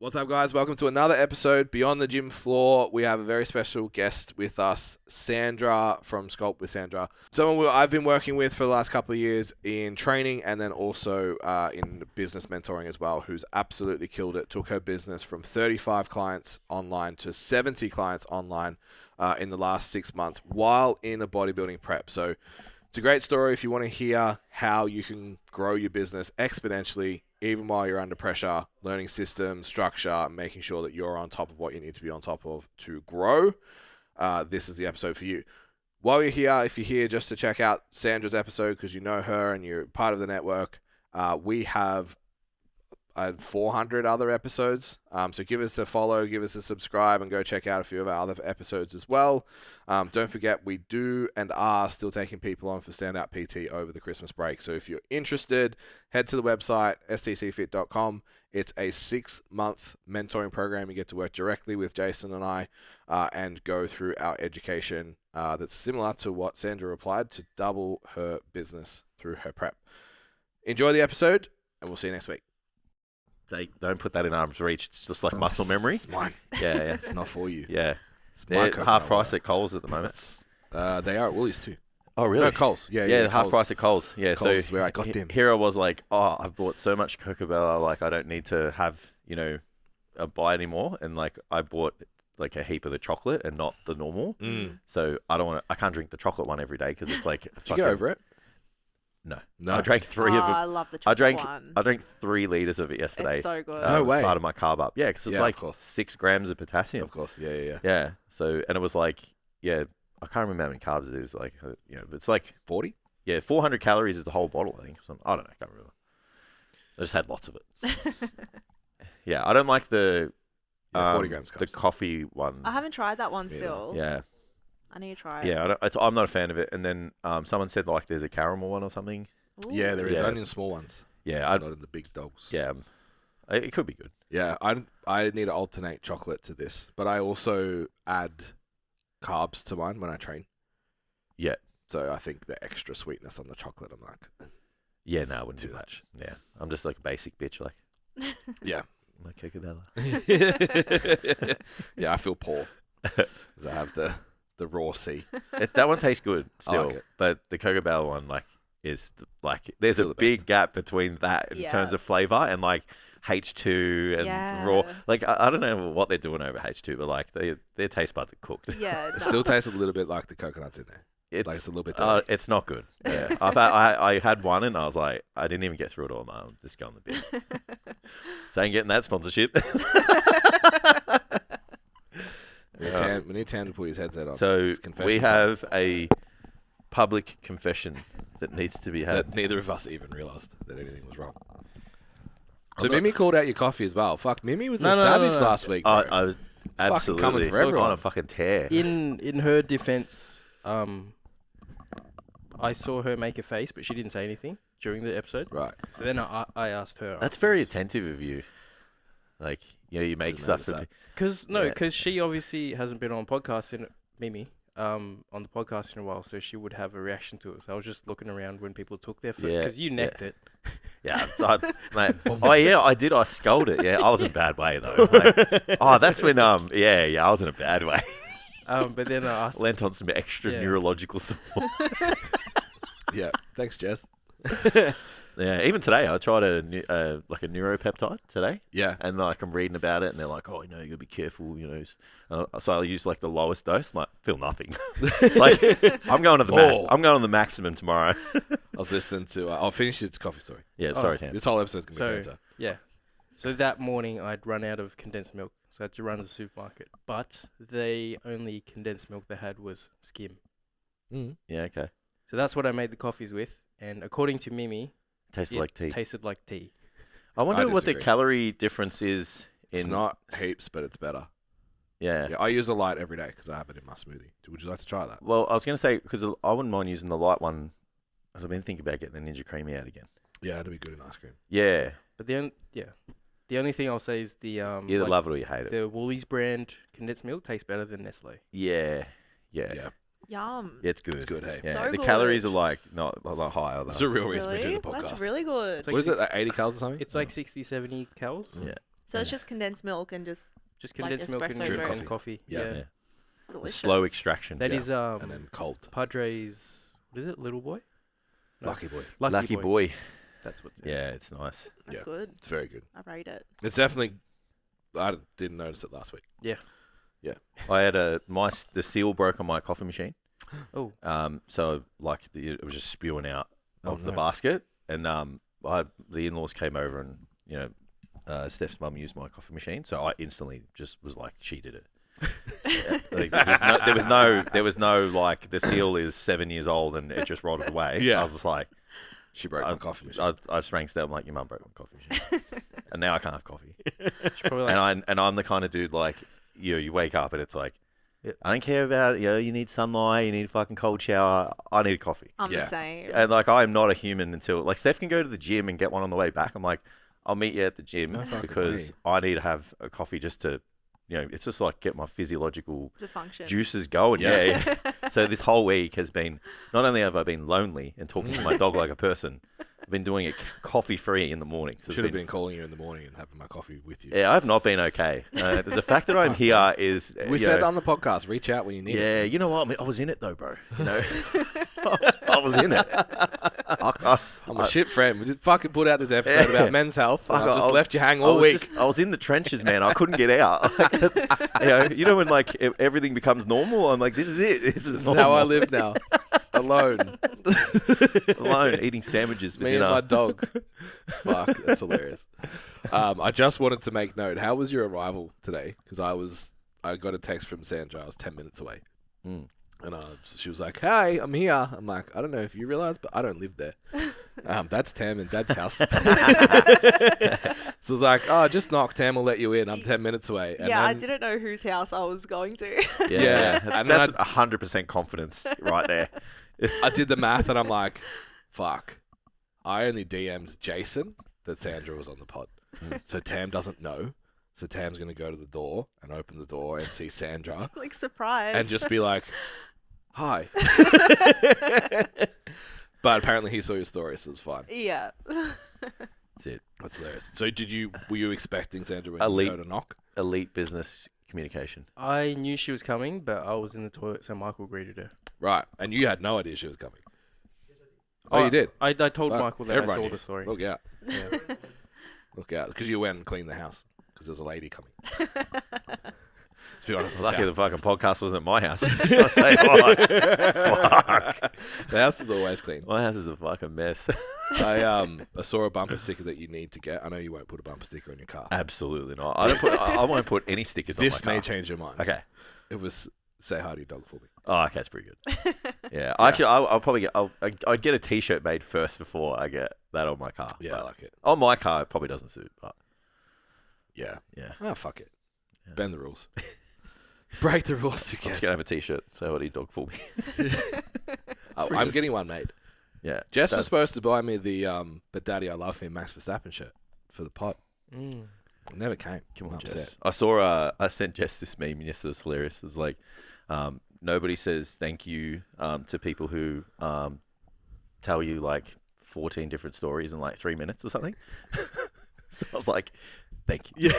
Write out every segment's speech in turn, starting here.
What's up, guys? Welcome to another episode Beyond the Gym Floor. We have a very special guest with us, Sandra from Sculpt with Sandra. Someone I've been working with for the last couple of years in training and then also in business mentoring as well, who's absolutely killed it. Took her business from 35 clients online to 70 clients online in the last 6 months while in a bodybuilding prep. So it's a great story if you want to hear how you can grow your business exponentially even while you're under pressure, learning systems, structure, making sure that you're on top of what you need to be on top of to grow. This is the episode for you. While you're here, if you're here just to check out Sandra's episode because you know her and you're part of the network, we have 400 other episodes. So give us a follow, give us a subscribe, and go check out a few of our other episodes as well. Don't forget, we do and are still taking people on for Standout PT over the Christmas break. So if you're interested, head to the website, stcfit.com. It's a 6-month mentoring program. You get to work directly with Jason and I and go through our education that's similar to what Sandra applied to double her business through her prep. Enjoy the episode, and we'll see you next week. Don't put that in arm's reach. It's just like muscle memory. It's mine. Yeah. It's not for you. Yeah. They're half price at Coles at the moment. They are at Woolies too. Oh, really? No, Coles. Yeah, half Coles. price at Coles. Yeah, Coles is so where I got them. Here I was like, I've bought so much Coca-Cola, like I don't need to have, a buy anymore. And like I bought like a heap of the chocolate and not the normal. So I can't drink the chocolate one every day because it's like. Did you get over it? No. No. I drank 3 of it. I love the chocolate one. I drank 3 liters of it yesterday. It's so good. No way. Part of my carb up. Yeah, because it's like of course. 6 grams of potassium. Of course. Yeah. Yeah. So, and it was like, I can't remember how many carbs it is. Like, but it's like 40? Yeah, 400 calories is the whole bottle, I think. I don't know. I can't remember. I just had lots of it. Yeah, I don't like the 40 grams the coffee one. I haven't tried that one still. Yeah. I need to try it. Yeah, I'm not a fan of it. And then someone said like there's a caramel one or something. Ooh. Yeah, there is. Yeah. Only in small ones. Yeah, not in the big dogs. Yeah, it could be good. Yeah, I need to alternate chocolate to this, but I also add carbs to mine when I train. Yeah. So I think the extra sweetness on the chocolate, I'm like, yeah, no, I wouldn't too do that. much. Yeah, I'm just like a basic bitch, like. Yeah. Like Coca-Cola. Yeah, I feel poor because I have the raw C. That one tastes good still, like it. but the Coca-Cola one is there's Still a the big best. gap between that in terms of flavor and like H2 and raw. Like I don't know what they're doing over H2, but like their taste buds are cooked. Yeah. It still tastes a little bit like the coconuts in there. It's a little bit dirty. It's not good. Yeah, I had one and I was like, I didn't even get through it all. No, I'm just going the bit. So I ain't getting that sponsorship. We need Tan to put his headset on. So It's confession we time. have a public confession that needs to be had. That neither of us even realised that anything was wrong. So Mimi called out your coffee as well. Fuck, Mimi was a savage last week, bro. I was absolutely coming for everyone. on a fucking tear. In her defense, I saw her make a face, but she didn't say anything during the episode. Right. So then I asked her. That's very attentive of you. Like, you make Doesn't stuff. notice Because she obviously hasn't been on podcasting, Mimi, on the podcast in a while, so she would have a reaction to it. So I was just looking around when people took their food, because you necked it. Yeah, mate. Oh yeah, I did. I scolded it. Yeah, I was in a bad way though. Like, that's when I was in a bad way. But then I asked. Lent on some extra neurological support. Yeah. Thanks, Jess. Yeah, even today I tried a neuropeptide today. Yeah. And like I'm reading about it, and they're like, you gotta be careful, So I use like the lowest dose. I'm like, feel nothing. It's like I'm going to the I'm going to the maximum tomorrow. I was listening to. I'll finish this coffee story. Yeah, sorry, Tam. This whole episode's gonna be banter. Yeah. So that morning I'd run out of condensed milk, so I had to run to the supermarket. But the only condensed milk they had was skim. Yeah, okay. So that's what I made the coffees with, and according to Mimi, Tasted it like tea. tasted like tea. I wonder what the disagree. calorie difference is. It's not heaps, but it's better. Yeah. Yeah, I use a light every day because I have it in my smoothie. Would you like to try that? Well, I was going to say, because I wouldn't mind using the light one, because I've been thinking about getting the Ninja Creamy out again. Yeah, it'd be good in ice cream. Yeah. But the only thing I'll say is the Either love it or you hate it. the Woolies brand condensed milk tastes better than Nestle. Yeah. Yeah. Yum. Yeah, it's good. It's good, hey. Yeah. So the good. calories are like not a lot higher. It's Though. the real reason we do Really? the podcast. That's really good. It's like What is it, like 80 calories or something? It's like 60, 70 calories. Yeah. So it's just condensed milk and just condensed milk and espresso and coffee. Yeah. Yeah. delicious. Slow extraction. That is and then cold. Padres. What is it? Little boy. No. Lucky boy. Lucky boy. That's what's. Yeah, it's nice. That's good. It's very good. I rate it. It's definitely. I didn't notice it last week. Yeah. I had the seal broke on my coffee machine. Oh. So like it was just spewing out of the no. basket, and the in-laws came over, and Steph's mum used my coffee machine, so I instantly just was like, she did it. Like, there was no like the seal is 7 years old and it just rotted away. Yeah. I was just like, She broke my coffee machine. I just rang Steph. I'm like, your mum broke my coffee machine, and now I can't have coffee. She's probably like, And I'm the kind of dude like you wake up and it's like, Yep. I don't care about you need sunlight, you need a fucking cold shower. I need a coffee. I'm Yeah. the same. And like I am not a human until like Steph can go to the gym and get one on the way back. I'm like, I'll meet you at the gym because I need to have a coffee just to, it's just like get my physiological The function. juices going. Yeah. So this whole week has been, not only have I been lonely and talking to my dog like a person, I've been doing it coffee free in the morning. So Should have been calling you in the morning and having my coffee with you. Yeah, I've not been okay. The fact that I'm here is We said on the podcast, reach out when you need it. yeah, you know what? I was in it though, bro. I was in it. I'm a shit friend. We just fucking put out this episode about men's health. And I just left you hang all week. I was in the trenches, man. I couldn't get out. Like, when like everything becomes normal, I'm like, this is it. This is This is normal. how I live now. Alone. Alone, eating sandwiches for Me dinner. and my dog. Fuck, that's hilarious. I just wanted to make note. How was your arrival today? Because I got a text from Sandra. I was 10 minutes away. Mm. And she was like, hey, I'm here. I'm like, I don't know if you realize, but I don't live there. That's Tam and Dad's house. So it's like, oh, just knock. Tam will let you in. I'm 10 minutes away. And I then, didn't know whose house I was going to. Yeah, And that's then 100% confidence right there. I did the math and I'm like, fuck. I only DM'd Jason that Sandra was on the pod. So Tam doesn't know. So Tam's going to go to the door and open the door and see Sandra Like, surprise. and just be like, hi. But apparently he saw your story, so it was fine. Yeah. That's it. That's hilarious. So were you expecting Sandra when Elite. you heard a knock? Elite business communication. I knew she was coming, but I was in the toilet, so Michael greeted her. Right. And you had no idea she was coming. Oh, you did? I told Fuck. Michael that Everyone I saw knew. the story. Look out. Look out. Because you went and cleaned the house. Because there was a lady coming. To be honest, Lucky the fucking podcast wasn't at my house. I'll tell you what. Fuck. the house is always clean. My house is a fucking mess. I saw a bumper sticker that you need to get. I know you won't put a bumper sticker on your car. Absolutely not. I won't put any stickers on my This car. may change your mind. Okay. It was say hi to your dog for me. Oh, okay, that's pretty good. Yeah, actually, I'll probably I'd get a T-shirt made first before I get that on my car. Yeah, I like it. On my car, it probably doesn't suit, but Yeah. yeah. Oh, fuck it. Bend the rules. Break the rules, who I'm cares? just gonna have a T-shirt. Say what he dog for me. I'm getting one made. Yeah, Jess was supposed to buy me the But Daddy I Love Him Max Verstappen shirt for the pod. Mm. It never came. Come on, I'm Jess. upset. I sent Jess this meme yesterday. It was hilarious. It was like, nobody says thank you to people who tell you like 14 different stories in like 3 minutes or something. So I was like, thank you.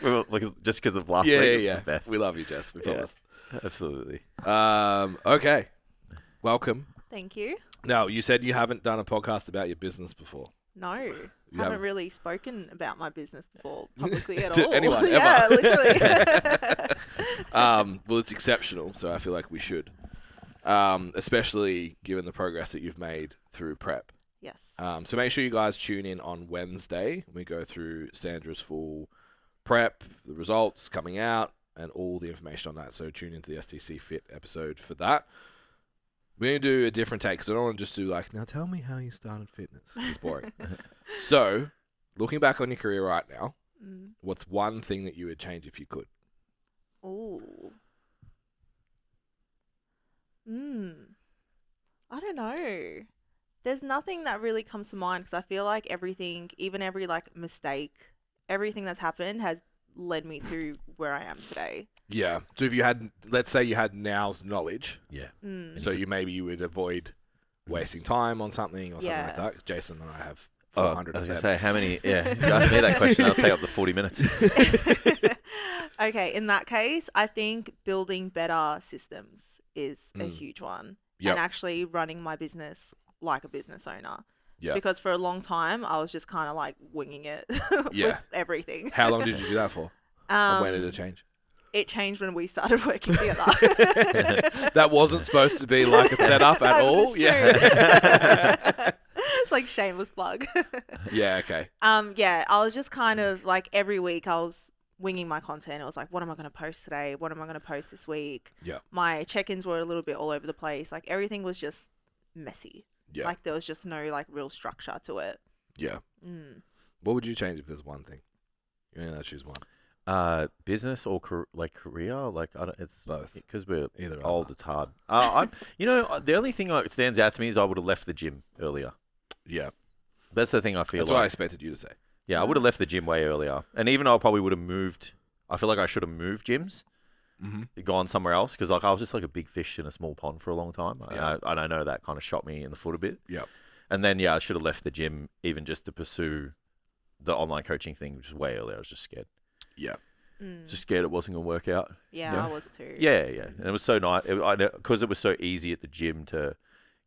Well, just because of last week. It was the best. We love you, Jess. We promise. Absolutely. Okay. Welcome. Thank you. Now, you said you haven't done a podcast about your business before. No. You haven't have- really spoken about my business before publicly at To all. anyone, ever. Yeah, literally. Well, it's exceptional, so I feel like we should. Especially given the progress that you've made through prep. Yes. So make sure you guys tune in on Wednesday. We go through Sandra's full prep, the results coming out, and all the information on that. So tune into the STC Fit episode for that. We're going to do a different take because I don't want to just do like, now tell me how you started fitness. It's boring. So, looking back on your career right now, what's one thing that you would change if you could? Ooh. I don't know. There's nothing that really comes to mind because I feel like everything, even every like mistake, everything that's happened has led me to where I am today. Yeah. So if you had, let's say you had now's knowledge. Yeah. So you would avoid wasting time on something or something like Yeah. that. 'Cause Jason and I have for I 100%. was going to say, how many? Yeah, if you ask me that question, I'll take up the 40 minutes. Okay, in that case, I think building better systems is a huge one. Yep. And actually running my business like a business owner. Yeah. Because for a long time, I was just kind of like winging it Yeah. with everything. How long did you do that for? And when did it change? It changed when we started working together. That wasn't supposed to be like a setup at all. It's true. Yeah. It's like shameless plug. Yeah. Okay. Yeah, I was just kind of like every week I was winging my content. I was like, what am I going to post today? What am I going to post this week? Yeah. My check-ins were a little bit all over the place. Like everything was just messy. Yeah. Like there was just no like real structure to it. Yeah. What would you change if there's one thing? You only have to choose one. Business or career? Like I don't, it's Both. Because we're Either old. other. It's hard. The only thing that stands out to me is I would have left the gym earlier. Yeah. That's the thing I feel That's like. what I expected you to say. Yeah, I would have left the gym way earlier, and even I probably would have moved. I feel like I should have moved gyms, gone somewhere else, because like I was just like a big fish in a small pond for a long time. Yeah. And I know that kind of shot me in the foot a bit. Yeah. And then I should have left the gym even just to pursue the online coaching thing, which was way earlier. I was just scared. Yeah. Just scared it wasn't going to work out. Yeah, I was too. Yeah. And it was so nice because it was so easy at the gym to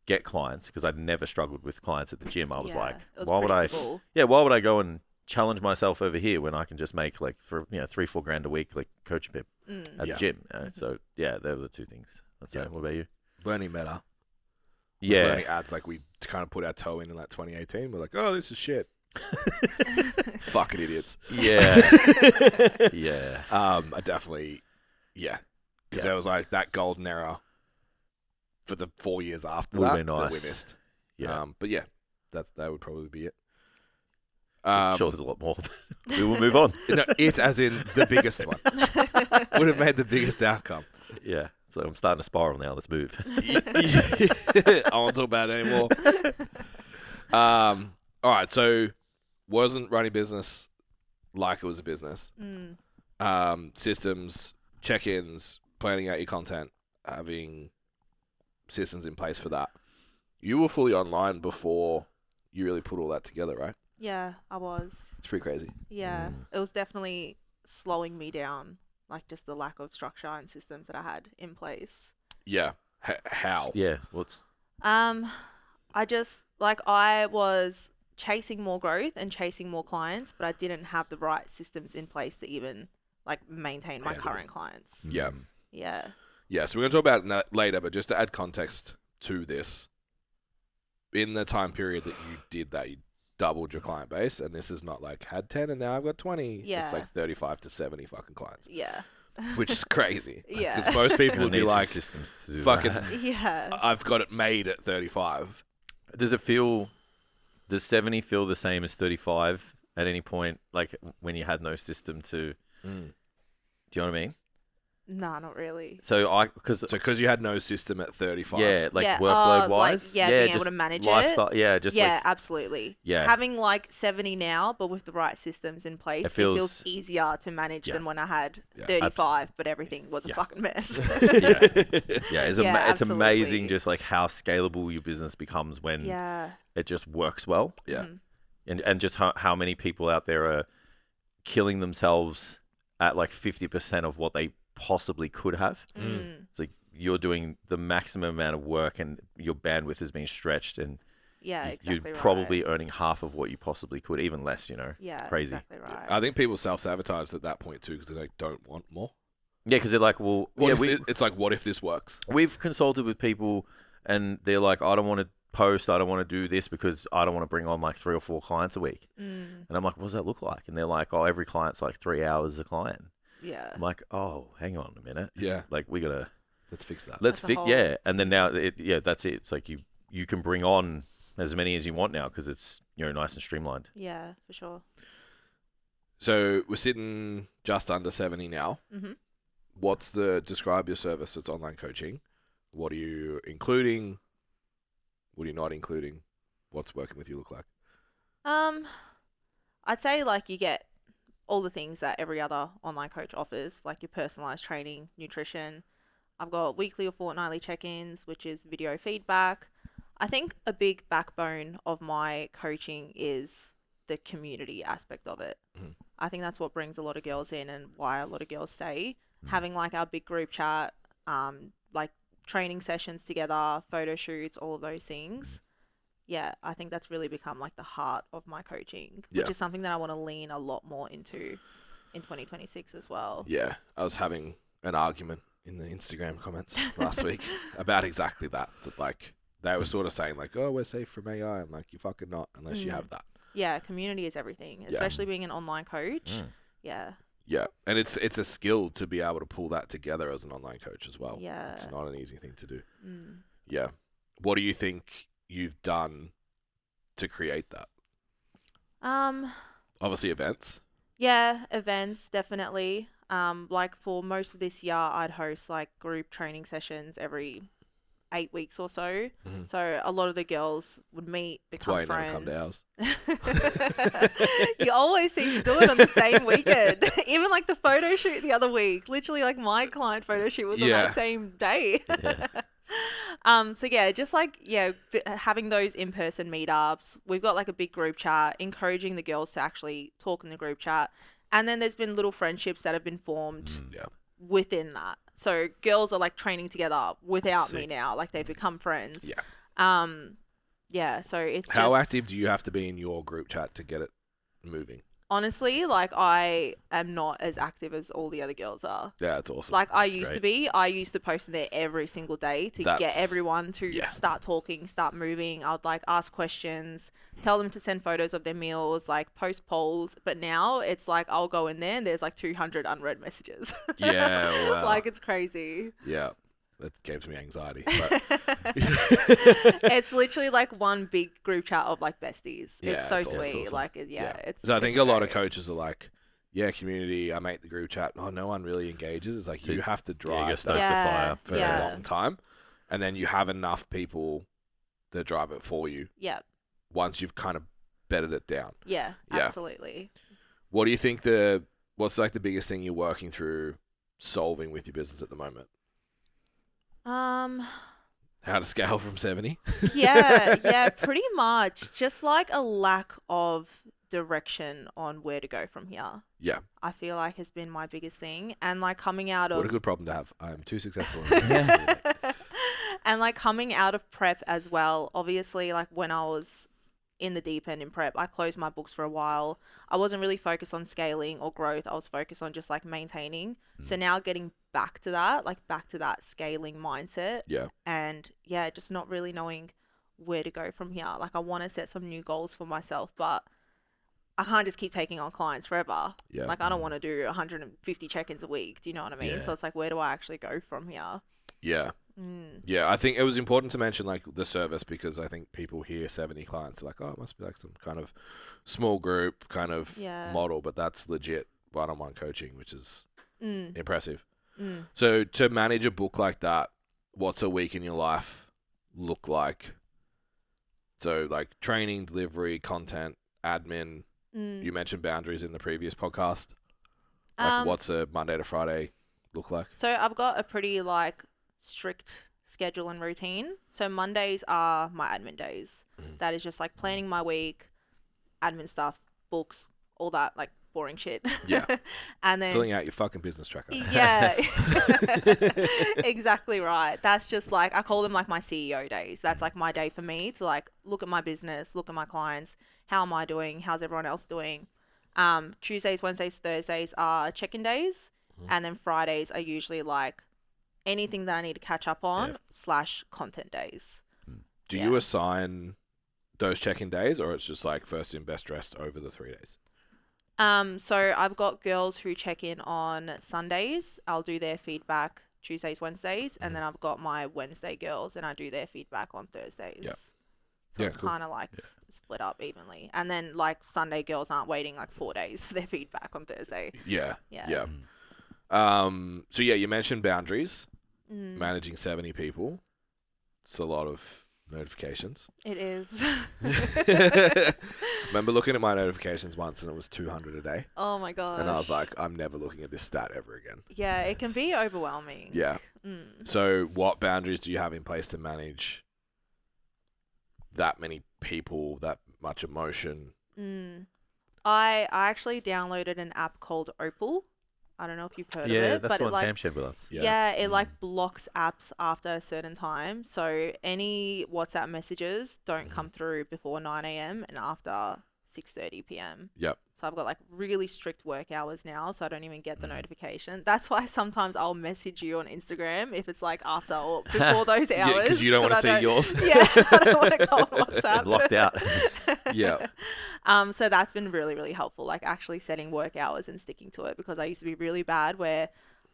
get clients, because I'd never struggled with clients at the gym. I was like, it was why would I? predictable. Yeah, why would I go and challenge myself over here when I can just make like for $3-4 grand a week like coaching people at the gym? So yeah, they were the two things. That's it. What about you? Learning better. Yeah, Learning ads like we kind of put our toe in like 2018. We're like, oh, this is shit. Fucking idiots. yeah, yeah. I definitely, because there was like that golden era for the 4 years after Would've that been that nice. we missed. Yeah. But yeah, that would probably be it. Sure, there's a lot more. We will move on. No, it as in the biggest one would have made the biggest outcome. Yeah. So I'm starting to spiral now. Let's move. I won't talk about it anymore. All right, so wasn't running business like it was a business. Systems, check-ins, planning out your content, having systems in place for that. You were fully online before you really put all that together, right? Yeah, I was. It's pretty crazy. Yeah, it was definitely slowing me down, like just the lack of structure and systems that I had in place. Yeah. How? Yeah. What's I just I was chasing more growth and chasing more clients, but I didn't have the right systems in place to even like maintain my Handle current clients. Yeah. Yeah. Yeah, so we're going to talk about that later, but just to add context to this, in the time period that you did that, you doubled your client base, and this is not like had 10 and now I've got 20. Yeah. It's like 35 to 70 fucking clients, Yeah. which is crazy. Yeah. Because most people Gonna would be need some like, systems to do fucking, that. Yeah. I've got it made at 35. Does 70 feel the same as 35 at any point, like when you had no system to, do you know what I mean? Nah, not really. So because you had no system at 35. yeah, like Yeah, workload wise, being able just to manage lifestyle, it. yeah, just Yeah, like, absolutely. yeah. Having 70 now, but with the right systems in place, it feels easier to manage Yeah. than when I had Yeah. 35, but everything was a Yeah. fucking mess. yeah, it's Yeah, it's amazing absolutely. just like how scalable your business becomes when Yeah. it just works well. Yeah. And just how many people out there are killing themselves at like 50% of what they possibly could have. It's like you're doing the maximum amount of work and your bandwidth is being stretched, and Yeah, exactly you're right. probably earning half of what you possibly could, even less, Yeah, crazy. exactly right. I think people self-sabotage at that point too because they don't want more. Yeah, because they're like, well, It's like, what if this works? we've consulted with people and they're like, I don't want to post, I don't want to do this because I don't want to bring on like 3 or 4 clients a week. And I'm like, what does that look like? And they're like, oh, every client's like 3 hours a client. Yeah. I'm like, oh, hang on a minute. Yeah. Like we gotta Let's fix that. let's That's a fix whole- yeah. And then now that's it. It's like you can bring on as many as you want now because it's nice and streamlined. Yeah, for sure. So we're sitting just under 70 now. Mhm. Describe your service? It's online coaching. What are you including? What are you not including? What's working with you look like? I'd say you get all the things that every other online coach offers, like your personalized training, nutrition. I've got weekly or fortnightly check-ins, which is video feedback. I think a big backbone of my coaching is the community aspect of it. Mhm. I think that's what brings a lot of girls in and why a lot of girls stay. Having like our big group chat, like training sessions together, photo shoots, all of those things. Yeah, I think that's really become like the heart of my coaching, which is something that I want to lean a lot more into in 2026 as well. Yeah, I was having an argument in the Instagram comments last week about exactly that. That like they were sort of saying like, "Oh, we're safe from AI." I'm like, "You're fucking not unless you have that." Yeah, community is everything, especially being an online coach. Yeah. Yeah, and it's a skill to be able to pull that together as an online coach as well. Yeah. It's not an easy thing to do. Yeah. What do you think you've done to create that? Obviously events. Yeah, events definitely. Like for most of this year, I'd host like group training sessions every 8 weeks or so. So a lot of the girls would meet, become That's why you friends. never come to ours. You always seem to do it on the same weekend. Even like the photo shoot the other week. Literally like my client photo shoot was on that same day. So yeah, just like, having those in-person meetups. We've got like a big group chat, encouraging the girls to actually talk in the group chat. And then there's been little friendships that have been formed within that. So girls are like training together without me now. Like they've become friends. Yeah. So it's How active do you have to be in your group chat to get it moving? Honestly, like I am not as active as all the other girls are. Yeah, it's awesome. Like I used to be. I used to post in there every single day to get everyone to start talking, start moving. I would like ask questions, tell them to send photos of their meals, like post polls. But now it's like I'll go in there and there's like 200 unread messages. Yeah, wow. Like it's crazy. Yeah, that gives me anxiety. But It's literally like one big group chat of like besties. Yeah, it's so it's sweet. awesome. Like it's. So I think it's a lot of great. coaches are like, yeah, community, I make the group chat. Oh, no one really engages. It's like you have to drive you stoke that the fire. for a long time. And then you have enough people that drive it for you Yeah. once you've kind of bedded it down. Yeah. Yeah. Absolutely. What do you think what's like the biggest thing you're working through solving with your business at the moment? How to scale from 70? Yeah, pretty much. Just like a lack of direction on where to go from here. Yeah. I feel like has been my biggest thing. And like coming out What a of good problem to have. I'm too successful. and like coming out of prep as well. Obviously, like when I was in the deep end in prep, I closed my books for a while. I wasn't really focused on scaling or growth. I was focused on just like maintaining. So now getting back to that scaling mindset. Yeah. And yeah, just not really knowing where to go from here. Like I want to set some new goals for myself, but I can't just keep taking on clients forever. Yeah. Like I don't want to do 150 check-ins a week. Do you know what I mean? Yeah. So it's like, where do I actually go from here? Yeah. Yeah, I think it was important to mention like the service because I think people hear 70 clients are like, oh, it must be like some kind of small group kind of model, but that's legit one-on-one coaching, which is impressive. So to manage a book like that, what's a week in your life look like? So like training, delivery, content, admin. You mentioned boundaries in the previous podcast. Like what's a Monday to Friday look like? So I've got a pretty like strict schedule and routine. So Mondays are my admin days. That is just like planning my week, admin stuff, books, all that like boring shit. Yeah. And then Filling out your fucking business tracker. yeah. Exactly right. That's just like I call them like my CEO days. That's like my day for me to like look at my business, look at my clients, how am I doing, how's everyone else doing. Tuesdays, Wednesdays, Thursdays are check-in days, and then Fridays are usually like anything that I need to catch up on / content days. Do you assign those check-in days or it's just like first in, best dressed over the 3 days? So I've got girls who check in on Sundays. I'll do their feedback Tuesdays, Wednesdays, and then I've got my Wednesday girls and I do their feedback on Thursdays. Yep. So it's kind of like split up evenly. And then like Sunday girls aren't waiting like 4 days for their feedback on Thursday. Yeah. Yeah. So yeah, you mentioned boundaries, managing 70 people. It's a lot of notifications. It is. Remember looking at my notifications once and it was 200 a day. Oh my gosh. And I was like, I'm never looking at this stat ever again. Yeah, it can be overwhelming. Yeah. So what boundaries do you have in place to manage that many people, that much emotion. I actually downloaded an app called Opal. I don't know if you've heard of it. Yeah, that's but the it one Tam shared with us. it like blocks apps after a certain time. So any WhatsApp messages don't come through before 9 a.m. and after 6:30 p.m. Yep. So I've got like really strict work hours now, so I don't even get the notification. That's why sometimes I'll message you on Instagram if it's like after or before those hours. Because you don't want to see yours. Yeah, I don't want to go on WhatsApp. Locked out. Yeah. So that's been really, really helpful, like actually setting work hours and sticking to it, because I used to be really bad where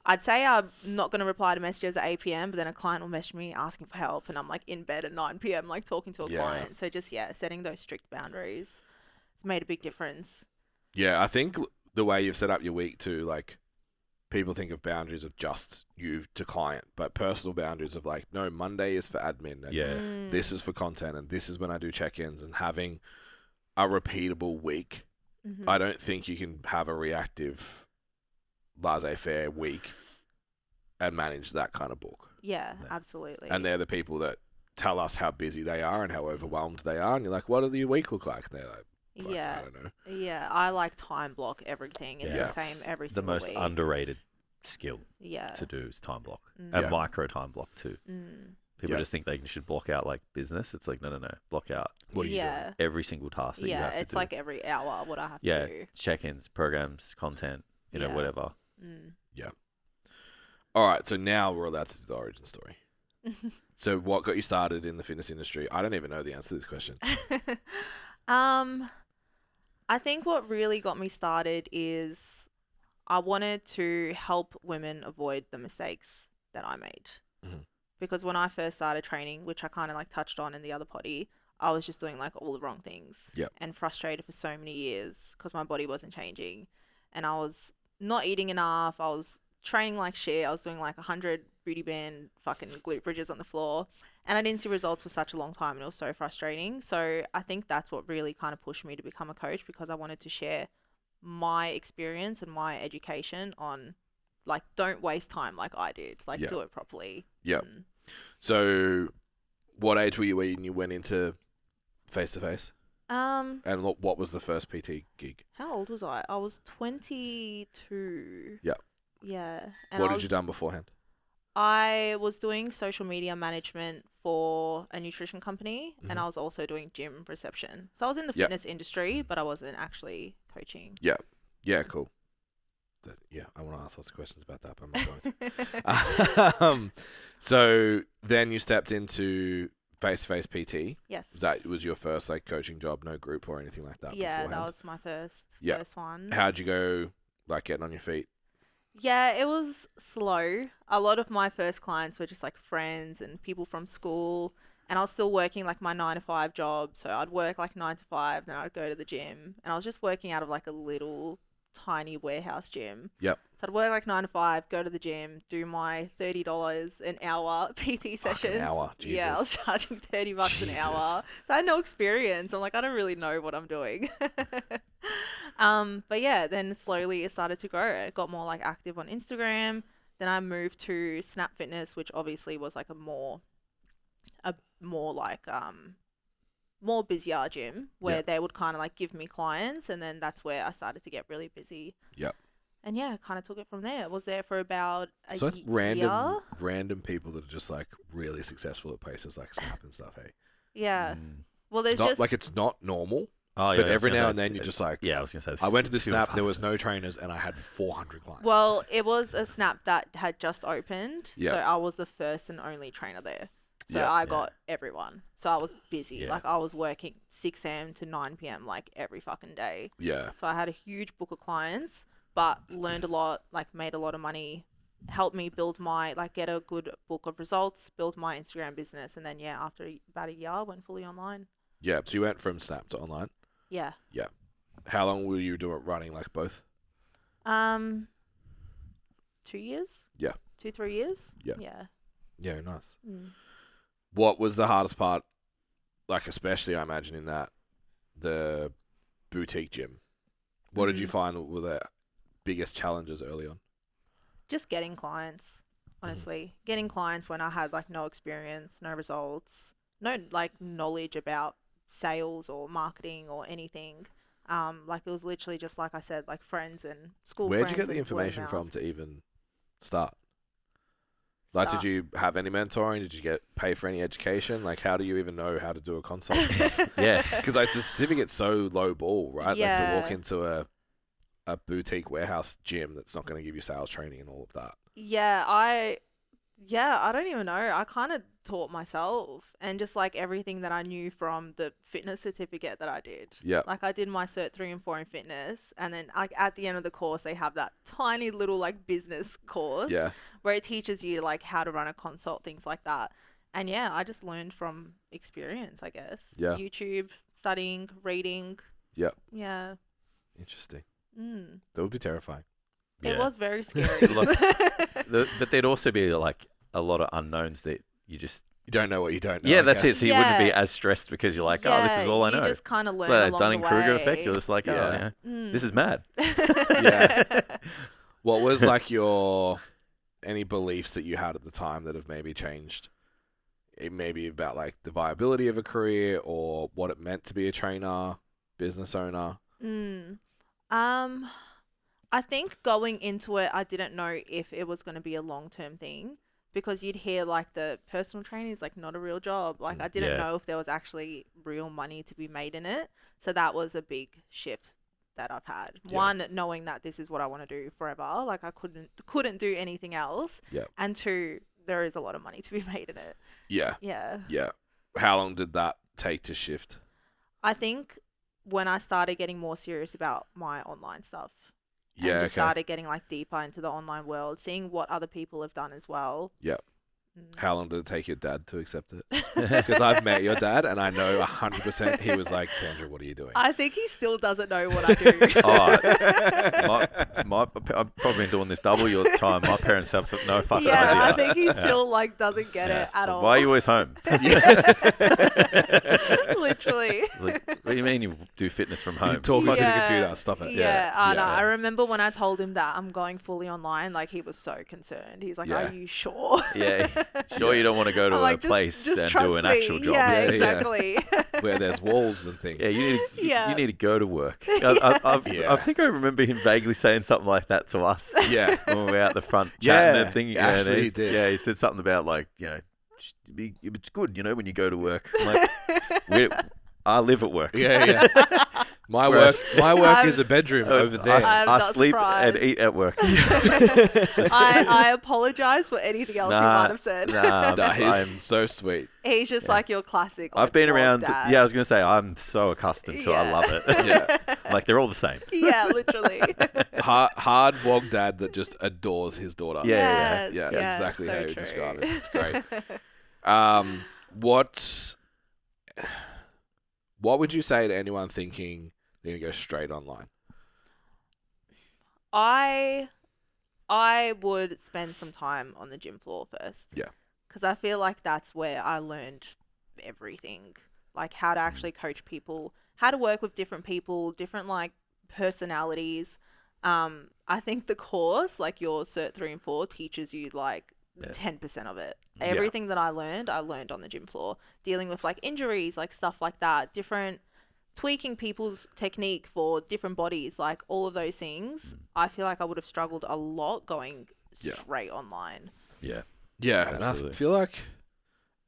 I'd say I'm not going to reply to messages at 8 p.m, but then a client will message me asking for help and I'm like in bed at 9 p.m, like talking to a client. So just, setting those strict boundaries has made a big difference. Yeah, I think the way you've set up your week too, like people think of boundaries of just you to client, but personal boundaries of like, no, Monday is for admin and this is for content and this is when I do check-ins, and having a repeatable week. I don't think you can have a reactive laissez-faire week and manage that kind of book. Yeah, absolutely. And they're the people that tell us how busy they are and how overwhelmed they are, and you're like, what does your week look like? And they're like, I don't know. Yeah, I like time block everything. It's the same every single week. The most underrated skill to do is time block. And micro time block too. People just think they should block out like business. It's like, no. Block out what are you doing? Every single task that you have to do. It's like every hour what I have to do. Check-ins, programs, content, you know, whatever. Yeah. All right, so now we're allowed to do the origin story. So what got you started in the fitness industry? I don't even know the answer to this question. I think what really got me started is I wanted to help women avoid the mistakes that I made. Because when I first started training, which I kind of like touched on in the other potty, I was just doing like all the wrong things and frustrated for so many years because my body wasn't changing and I was not eating enough. I was training like shit. I was doing like 100 booty band fucking glute bridges on the floor and I didn't see results for such a long time and it was so frustrating. So I think that's what really kind of pushed me to become a coach, because I wanted to share my experience and my education on like, don't waste time like I did. Like, do it properly. Yeah. So what age were you when you went into face-to-face? And what was the first PT gig? How old was I? I was 22. Yeah. Yeah. And what had you done beforehand? I was doing social media management for a nutrition company and I was also doing gym reception. So I was in the fitness industry, but I wasn't actually coaching. Yeah. Yeah, cool. I want to ask lots of questions about that, but I'm not going to. So then you stepped into face-to-face PT. Yes. That was your first like coaching job, no group or anything like that? Yeah, beforehand? that was my first one. How'd you go, like getting on your feet? Yeah, it was slow. A lot of my first clients were just like friends and people from school, and I was still working like my 9-to-5 job. So I'd work like 9 to 5, then I'd go to the gym, and I was just working out of like a little tiny warehouse gym. Yep. So I'd work like 9 to 5, go to the gym, do my $30 an hour PT sessions. An hour, Jesus. Yeah, I was charging $30 an hour. So I had no experience. I'm like, I don't really know what I'm doing. But yeah, then slowly it started to grow. It got more like active on Instagram. Then I moved to Snap Fitness, which obviously was like a more busier gym where they would kind of like give me clients, and then that's where I started to get really busy. Yep. And yeah, kind of took it from there. I was there for about a year. So it's random people that are just like really successful at places like Snap and stuff, hey? Yeah. Well, there's not, just like it's not normal. Oh, yeah, but every now and then you're just like, I was going to say, I went to the Snap, there was no trainers, and I had 400 clients. Well, it was a Snap that had just opened, Yeah. so I was the first and only trainer there. So I got everyone. So I was busy. Yeah. Like I was working 6 a.m. to 9 p.m. like every fucking day. Yeah. So I had a huge book of clients, but learned a lot, like made a lot of money, helped me build my, like get a good book of results, build my Instagram business. And then, after about a year, I went fully online. Yeah. So you went from Snap to online? Yeah. Yeah. How long were you doing running like both? 2 years. Yeah. 2-3 years. Yeah. Yeah. Yeah, nice. Mm. What was the hardest part, like especially I imagine in the boutique gym? What did you find were the biggest challenges early on? Just getting clients, honestly. Getting clients when I had like no experience, no results. like knowledge about sales or marketing or anything. Like it was literally just like I said, like friends and school Where'd friends. you get the and word of information mouth. from to even start? Like, did you have any mentoring? Did you pay for any education? Like, how do you even know how to do a consult and stuff? Yeah. Because like the certificate's so low ball, right? Like to Yeah. walk into a boutique warehouse gym that's not going to give you sales training and all of that. Yeah, I don't even know. I kind of taught myself, and just like everything that I knew from the fitness certificate that I did. Yeah. Like I did my Cert 3 and 4 in fitness, and then like at the end of the course they have that tiny little like business course Yeah. where it teaches you like how to run a consult, things like that. And yeah, I just learned from experience, I guess. Yeah. YouTube, studying, reading. Yep. Yeah. Interesting. Mm. That would be terrifying. It Yeah. was very scary. But there'd also be like a lot of unknowns that you just. You don't know what you don't know. Yeah, I that's guess. it. So you wouldn't be Yeah. as stressed because you're like, oh, this is all I know. You just kind of learn It's like a along Dunning-Kruger the way. effect. You're just like, oh, Yeah. yeah, this is mad. Yeah. What was like any beliefs that you had at the time that have maybe changed? It may be about like the viability of a career or what it meant to be a trainer, business owner. I think going into it, I didn't know if it was going to be a long-term thing, because you'd hear like the personal training is like not a real job. Like I didn't Yeah. know if there was actually real money to be made in it. So that was a big shift that I've had. Yeah. One, knowing that this is what I want to do forever. Like I couldn't do anything else. Yeah. And two, there is a lot of money to be made in it. Yeah. Yeah. Yeah. How long did that take to shift? I think when I started getting more serious about my online stuff. Yeah. And just Okay. started getting like deeper into the online world, seeing what other people have done as well. Yeah. Mm. How long did it take your dad to accept it? Because I've met your dad and I know 100% he was like, Sandra, what are you doing? I think he still doesn't know what I do. I've probably been doing this double your time. My parents have no fucking Yeah, idea. I think he still like doesn't get Yeah. it at all. Why are you always home? Literally. Like, what do you mean you do fitness from home? You're talking to the Yeah. computer. Stop it. Yeah, Yeah. no, Yeah. I remember when I told him that I'm going fully online, like he was so concerned. He's like, Yeah. "Are you sure?" Yeah. Sure, you don't want to go to I'm a like, place just and trust do an me. actual job. Yeah, Yeah, yeah. exactly. Where there's walls and things. Yeah, you Yeah. need to go to work. I Yeah. think I remember him vaguely saying something like that to us Yeah. when we were out the front chatting Yeah, and thinking. actually he did. Yeah, he said something about like, it's good, when you go to work. I'm like, I live at work. Yeah, yeah. My Whereas- work is a bedroom over there. I'm I not sleep and surprised. eat at work. I apologize for anything else he might have said. Nah, Nah, he's I'm so sweet. He's just like your classic. I've like, been vlog around. dad. Yeah, I was going to say, I'm so accustomed to it. I Yeah. love it. Yeah. Like, they're all the same. Yeah, literally. Hard wog dad that just adores his daughter. Yeah, Yeah, Yes, exactly so how you true. describe it. It's great. What would you say to anyone thinking they're gonna go straight online? I would spend some time on the gym floor first. Yeah. Because I feel like that's where I learned everything. Like how to actually coach people, how to work with different people, different like personalities. I think the course, like your Cert 3 and 4, teaches you like 10% of it. Yeah. Everything that I learned on the gym floor. Dealing with like injuries, like stuff like that. Tweaking people's technique for different bodies, like all of those things. I feel like I would have struggled a lot going straight online. Yeah. Yeah, and I Absolutely. feel like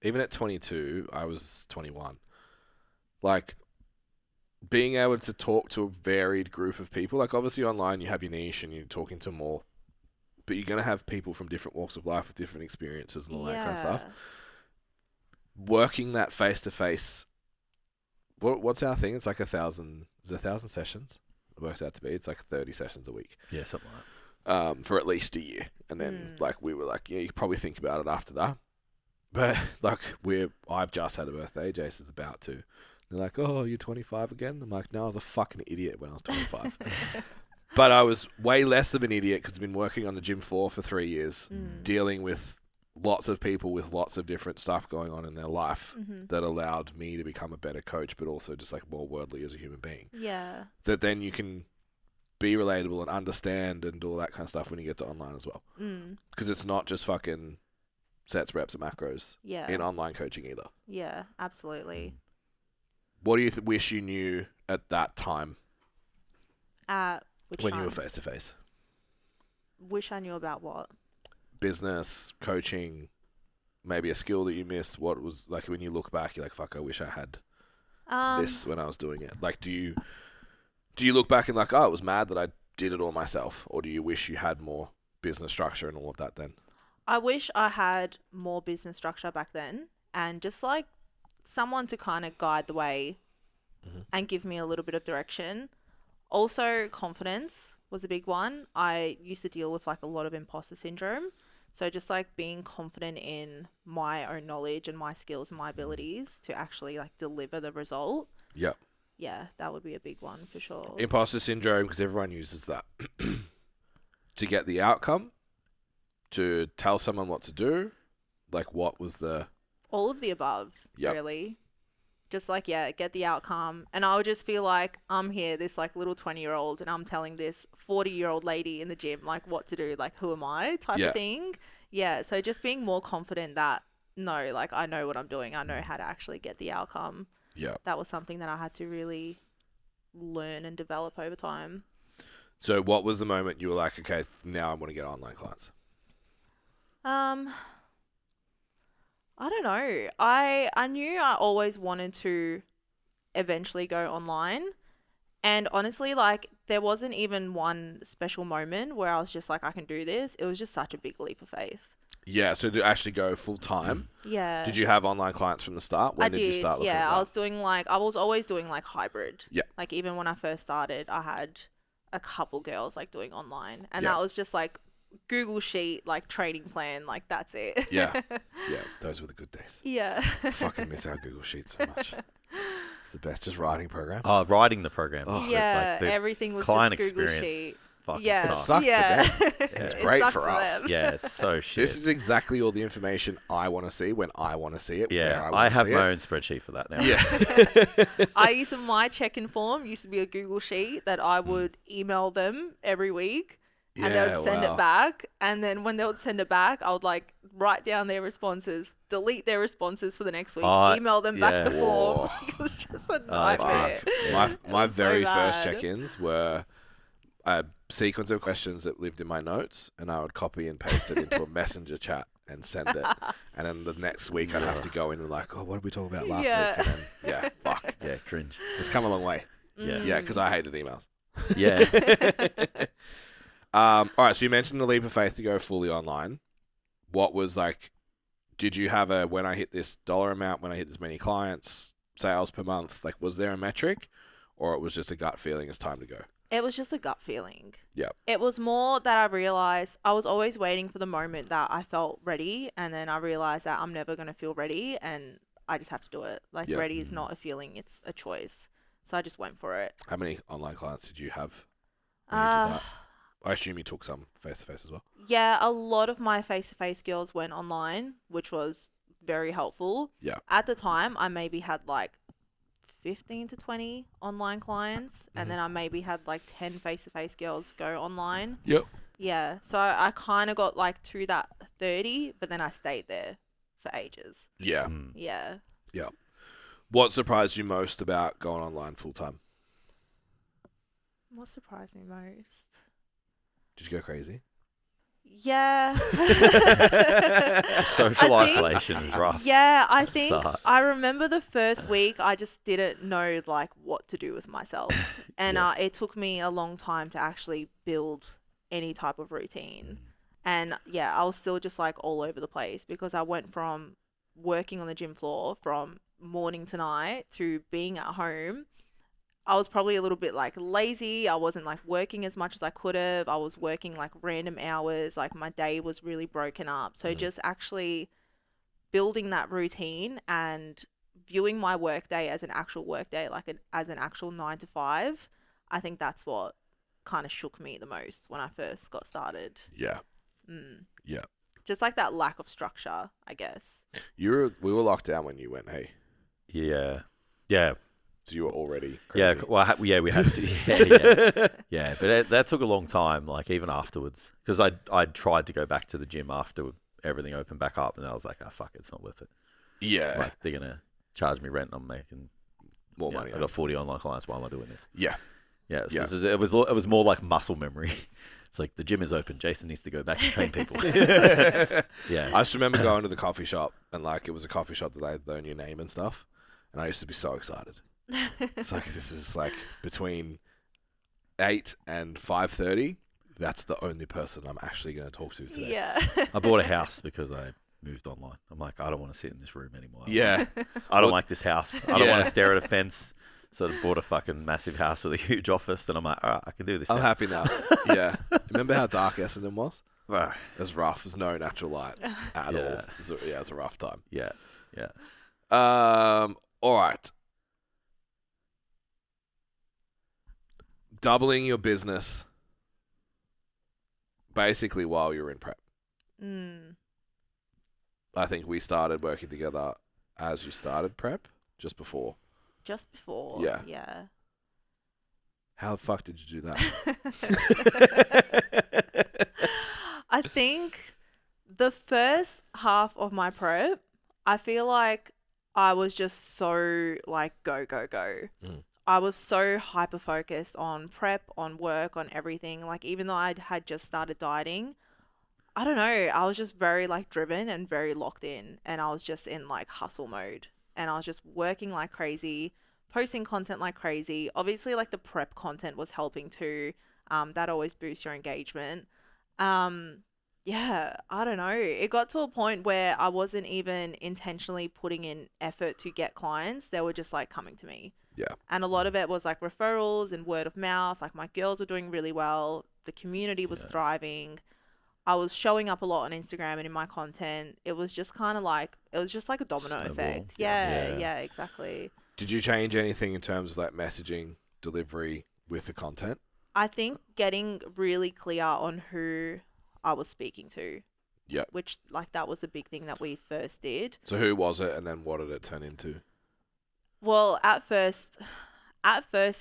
even at 22, I was 21. Like being able to talk to a varied group of people. Like obviously online, you have your niche and you're talking to more, but you're gonna have people from different walks of life with different experiences and all that kind of stuff. Working that face to face. What's our thing? It's like 1,000 sessions. It works out to be. It's like 30 sessions a week. Yeah, something like that. For at least a year. And then like we were like, you could probably think about it after that. But like I've just had a birthday. Jace is about to. They're like, oh, you're 25 again? I'm like, no, I was a fucking idiot when I was 25. But I was way less of an idiot because I've been working on the gym floor for 3 years, dealing with lots of people with lots of different stuff going on in their life that allowed me to become a better coach, but also just like more worldly as a human being. Yeah. That then you can be relatable and understand and do all that kind of stuff when you get to online as well. Because it's not just fucking sets, reps, and macros Yeah. in online coaching either. Yeah, absolutely. What do you wish you knew at that time Which when time? you were face to face? Wish I knew about what? Business, coaching, maybe a skill that you missed. What was like when you look back, you're like, fuck, I wish I had this when I was doing it. Like, do you look back and like, oh, it was mad that I did it all myself, or do you wish you had more business structure and all of that then? I wish I had more business structure back then, and just like someone to kind of guide the way and give me a little bit of direction. Also, confidence was a big one. I used to deal with like a lot of imposter syndrome. So just like being confident in my own knowledge and my skills and my abilities to actually like deliver the result. Yep. Yeah, that would be a big one for sure. Imposter syndrome, because everyone uses that to get the outcome, to tell someone what to do. Like, what was the... All of the above, really. Just like, get the outcome. And I would just feel like I'm here, this like little 20-year-old, and I'm telling this 40-year-old lady in the gym like what to do, like who am I type of thing. Yeah, so just being more confident that, no, like I know what I'm doing. I know how to actually get the outcome. Yeah. That was something that I had to really learn and develop over time. So what was the moment you were like, okay, now I want to get online clients? I don't know. I knew I always wanted to eventually go online. And honestly, like there wasn't even one special moment where I was just like, I can do this. It was just such a big leap of faith. Yeah, so to actually go full time. Yeah. Did you have online clients from the start? When did you start looking at that? I was always doing like hybrid. Yeah. Like even when I first started, I had a couple girls like doing online, and that was just like Google Sheet, like training plan, like that's it. Yeah. Those were the good days. Yeah. I fucking miss our Google Sheet so much. It's the best, just writing programs. Oh, writing the program. Yeah, the everything was client just Google experience. Sheet. Fucking Yeah. It sucks. sucked for them. It's It great sucked for us. them. Yeah, it's so shit. This is exactly all the information I want to see when I want to see it. yeah, where I I want to have see my it. own spreadsheet for that now. Yeah. My check-in form used to be a Google Sheet that I would email them every week. And they would send it back. And then when they would send it back, I would like write down their responses, delete their responses for the next week, email them back the form. It was just a nightmare. My so very first bad. check-ins were a sequence of questions that lived in my notes, and I would copy and paste it into a messenger chat and send it. And then the next week I'd have to go in and like, oh, what did we talk about last week? And then, fuck. Yeah, cringe. It's come a long way. Yeah. Yeah, because I hated emails. Yeah. All right, so you mentioned the leap of faith to go fully online. What was like, did you have a, when I hit this dollar amount, when I hit this many clients, sales per month, like was there a metric, or it was just a gut feeling it's time to go? It was just a gut feeling. Yeah. It was more that I realized I was always waiting for the moment that I felt ready, and then I realized that I'm never going to feel ready, and I just have to do it. Like ready is not a feeling, it's a choice. So I just went for it. How many online clients did you have when you did that? I assume you took some face-to-face as well. Yeah, a lot of my face-to-face girls went online, which was very helpful. Yeah. At the time, I maybe had like 15 to 20 online clients, and then I maybe had like 10 face-to-face girls go online. Yep. Yeah, so I kind of got like to that 30, but then I stayed there for ages. Yeah. Yeah. Yeah. What surprised you most about going online full-time? What surprised me most? Did you go crazy? Yeah. Social I think- isolation is rough. Yeah, I think Suck. I remember the first week I just didn't know like what to do with myself. And it took me a long time to actually build any type of routine. And yeah, I was still just like all over the place because I went from working on the gym floor from morning to night to being at home. I was probably a little bit like lazy. I wasn't like working as much as I could have. I was working like random hours. Like my day was really broken up. So just actually building that routine and viewing my work day as an actual work day, like as an actual 9 to 5, I think that's what kind of shook me the most when I first got started. Yeah. Yeah. Just like that lack of structure, I guess. We were locked down when you went, hey. Yeah. Yeah. So you were already Yeah, crazy. well, we had to. Yeah, but that took a long time, like even afterwards, because I tried to go back to the gym after everything opened back up, and I was like, oh, fuck, it's not worth it. Yeah. Like, they're going to charge me rent, and I'm making more money. I got 40 online clients. Why am I doing this? Yeah. Yeah. It was more like muscle memory. It's like, the gym is open. Jason needs to go back and train people. Yeah. I just remember going to the coffee shop, and like it was a coffee shop that they'd learn your name and stuff. And I used to be so excited. It's like, this is like between 8 and 5:30. That's the only person I'm actually going to talk to today. Yeah. I bought a house because I moved online. I'm like, I don't want to sit in this room anymore. Yeah. I don't like this house. I don't want to stare at a fence. So I bought a fucking massive house with a huge office, and I'm like, all right, I can do this I'm now. happy now. Yeah. Remember how dark Essendon was? Ah, It was rough. There's no natural light at all. Yeah. It was a rough time. yeah. Yeah. All right. Doubling your business basically while you're in prep. I think we started working together as you started prep, just before. Just before. Yeah. Yeah. How the fuck did you do that? I think the first half of my prep, I feel like I was just so like go. I was so hyper focused on prep, on work, on everything. Like, even though I had just started dieting, I don't know, I was just very like driven and very locked in, and I was just in like hustle mode, and I was just working like crazy, posting content like crazy. Obviously, like the prep content was helping too. That always boosts your engagement. Yeah, I don't know. It got to a point where I wasn't even intentionally putting in effort to get clients. They were just like coming to me. Yeah. And a lot of it was like referrals and word of mouth. Like, my girls were doing really well. The community was thriving. I was showing up a lot on Instagram and in my content. It was just kind of like, it was just like a domino Snowball. effect. Yeah, exactly. Did you change anything in terms of like messaging, delivery with the content? I think getting really clear on who I was speaking to. Yeah. Which, like, that was a big thing that we first did. So who was it, and then what did it turn into? Well, at first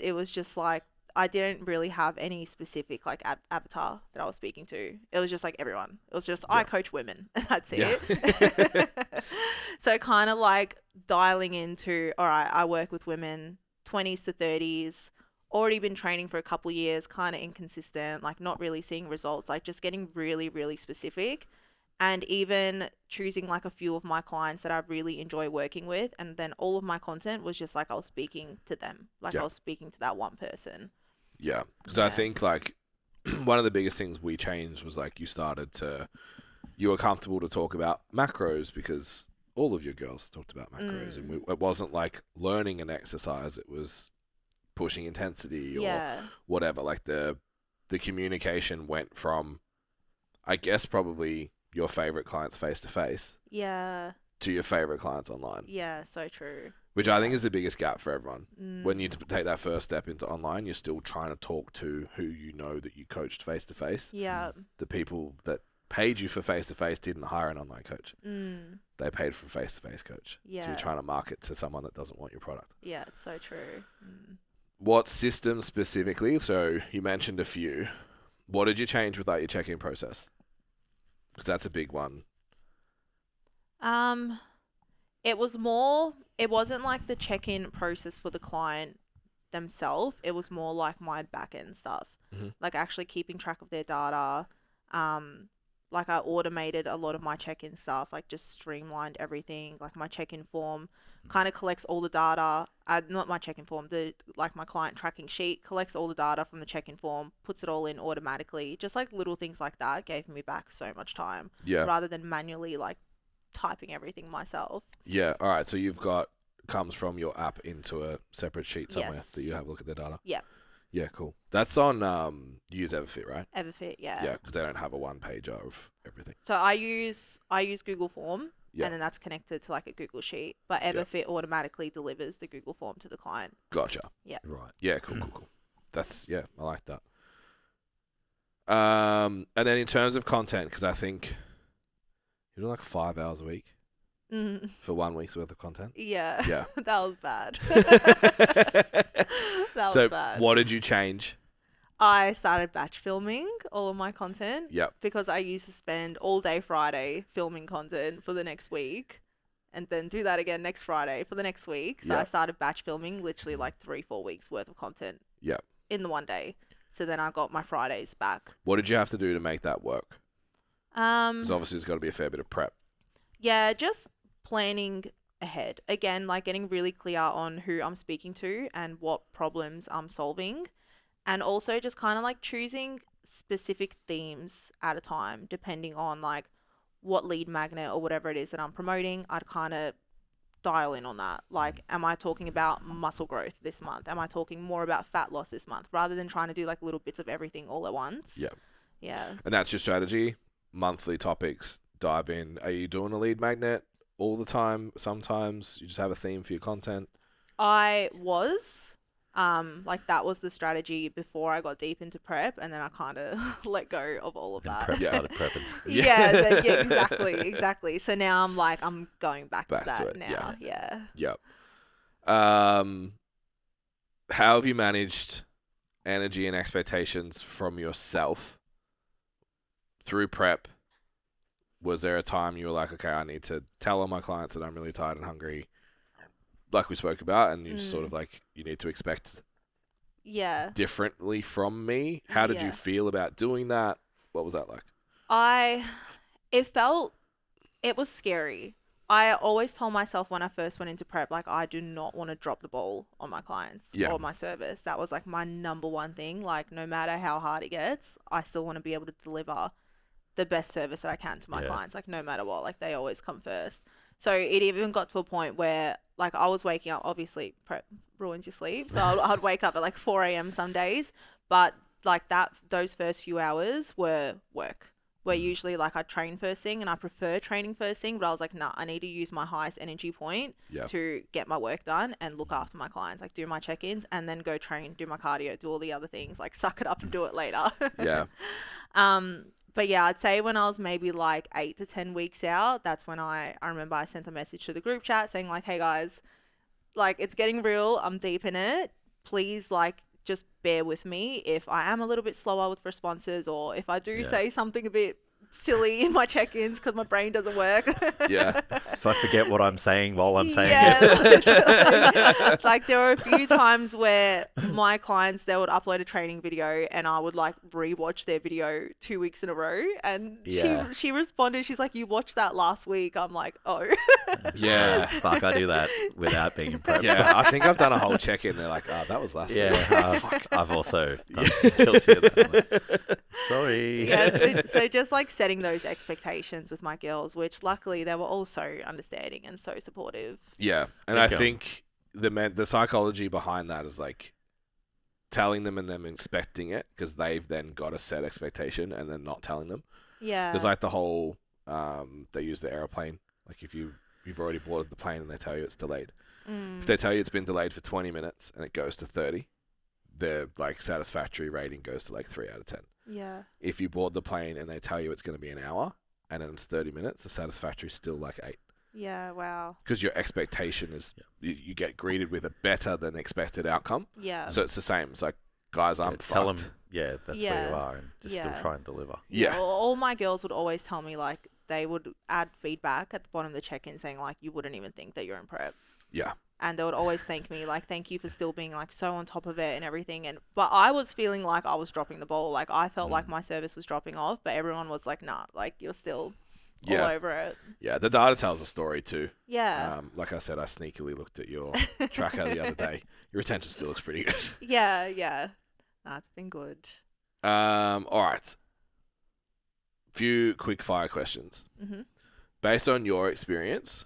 it was just like, I didn't really have any specific like avatar that I was speaking to. It was just like everyone. It was just, I coach women. That's it. So kind of like dialing into, all right, I work with women 20s to 30s, already been training for a couple years, kind of inconsistent, like not really seeing results, like just getting really, really specific. And even choosing like a few of my clients that I really enjoy working with. And then all of my content was just like I was speaking to them. Like I was speaking to that one person. Yeah. Because I think like one of the biggest things we changed was like you were comfortable to talk about macros because all of your girls talked about macros. And it wasn't like learning an exercise. It was pushing intensity or whatever. Like the communication went from, I guess, probably your favorite clients face to face to your favorite clients online. Yeah, so true. Which I think is the biggest gap for everyone. When you take that first step into online, you're still trying to talk to who you know that you coached face to face. Yeah. The people that paid you for face to face didn't hire an online coach. They paid for a face to face coach. Yeah. So you're trying to market to someone that doesn't want your product. Yeah, it's so true. What systems specifically? So you mentioned a few. What did you change with like your check-in process? Because that's a big one. It wasn't like the check-in process for the client themselves. It was more like my back-end stuff. Like actually keeping track of their data. Like I automated a lot of my check-in stuff, like just streamlined everything. Like my check-in form kind of collects all the data. Not my check-in form, my client tracking sheet collects all the data from the check-in form, puts it all in automatically. Just like little things like that gave me back so much time. Yeah. Rather than manually like typing everything myself. Yeah. All right. So you've got comes from your app into a separate sheet somewhere that you have a look at their data. Yeah. Yeah. Cool. That's on you use Everfit, right? Everfit, yeah. Yeah, because they don't have a one pager of everything. So I use Google Form, Yeah. and then that's connected to like a Google Sheet. But Everfit automatically delivers the Google Form to the client. Gotcha. Yeah. Right. Yeah. Cool. That's I like that. And then in terms of content, because I think you're doing like 5 hours a week for 1 week's worth of content. Yeah. Yeah. That was bad. That So was bad. what did you change? I started batch filming all of my content. Yep. Because I used to spend all day Friday filming content for the next week and then do that again next Friday for the next week. So I started batch filming literally like 3-4 weeks worth of content. Yep. In the one day. So then I got my Fridays back. What did you have to do to make that work? Because obviously there's got to be a fair bit of prep. Yeah, just planning ahead. Again, like getting really clear on who I'm speaking to and what problems I'm solving. And also just kind of like choosing specific themes at a time, depending on like what lead magnet or whatever it is that I'm promoting. I'd kind of dial in on that. Like, am I talking about muscle growth this month? Am I talking more about fat loss this month? Rather than trying to do like little bits of everything all at once. Yeah. Yeah. And that's your strategy? Monthly topics, dive in. Are you doing a lead magnet all the time? Sometimes you just have a theme for your content? I was. Like that was the strategy before I got deep into prep, and then I kind of let go of all of that. Prep started prepping. Yeah, exactly. So now I'm going back to that it, now. Yeah. Yep. How have you managed energy and expectations from yourself through prep? Was there a time you were like, okay, I need to tell all my clients that I'm really tired and hungry, like we spoke about, and you just sort of like, you need to expect differently from me? How did you feel about doing that? What was that like? It was scary. I always told myself when I first went into prep, like, I do not want to drop the ball on my clients or my service. That was like my number one thing. Like, no matter how hard it gets, I still want to be able to deliver the best service that I can to my clients, like no matter what. Like, they always come first. So it even got to a point where like I was waking up, obviously prep ruins your sleep. So I'd wake up at like 4 a.m. some days, but like those first few hours were work. Where usually like I train first thing, and I prefer training first thing, but I was like, nah, I need to use my highest energy point to get my work done and look after my clients, like do my check-ins and then go train, do my cardio, do all the other things, like suck it up and do it later. Yeah. But yeah, I'd say when I was maybe like 8 to 10 weeks out, that's when I remember I sent a message to the group chat saying like, hey guys, like it's getting real. I'm deep in it. Please like just bear with me if I am a little bit slower with responses, or if I do say something a bit silly in my check-ins because my brain doesn't work. If I forget what I'm saying while I'm saying it. Like there were a few times where my clients, they would upload a training video and I would like rewatch their video 2 weeks in a row, and she responded, she's like, you watched that last week. I'm like, oh. Yeah. Fuck, I do that without being in prep. Yeah, I think I've done a whole check-in. They're like, oh, that was last week. I've also done guilty of that. Like, sorry. Yeah, so just like setting those expectations with my girls, which luckily they were all so understanding and so supportive. Yeah, and I think the psychology behind that is like telling them and them expecting it, because they've then got a set expectation, and then not telling them. Yeah. There's like the whole they use the airplane. Like if you've already boarded the plane and they tell you it's delayed. If they tell you it's been delayed for 20 minutes and it goes to 30, their like satisfactory rating goes to like 3 out of 10. Yeah. If you board the plane and they tell you it's going to be an hour and then it's 30 minutes, the satisfactory is still like 8. Yeah, wow. Because your expectation is you get greeted with a better than expected outcome. Yeah. So it's the same. It's like, guys, I'm tell fucked. them, that's where you are, and just still try and deliver. Yeah. All my girls would always tell me like they would add feedback at the bottom of the check-in saying like, you wouldn't even think that you're in prep. Yeah. And they would always thank me, like, thank you for still being like so on top of it and everything. But I was feeling like I was dropping the ball. Like I felt like my service was dropping off, but everyone was like, nah, like you're still all over it. Yeah, the data tells a story too. Yeah. Like I said, I sneakily looked at your tracker the other day. Your retention still looks pretty good. Yeah. Nah, it's been good. All right. Few quick fire questions. Mm-hmm. Based on your experience,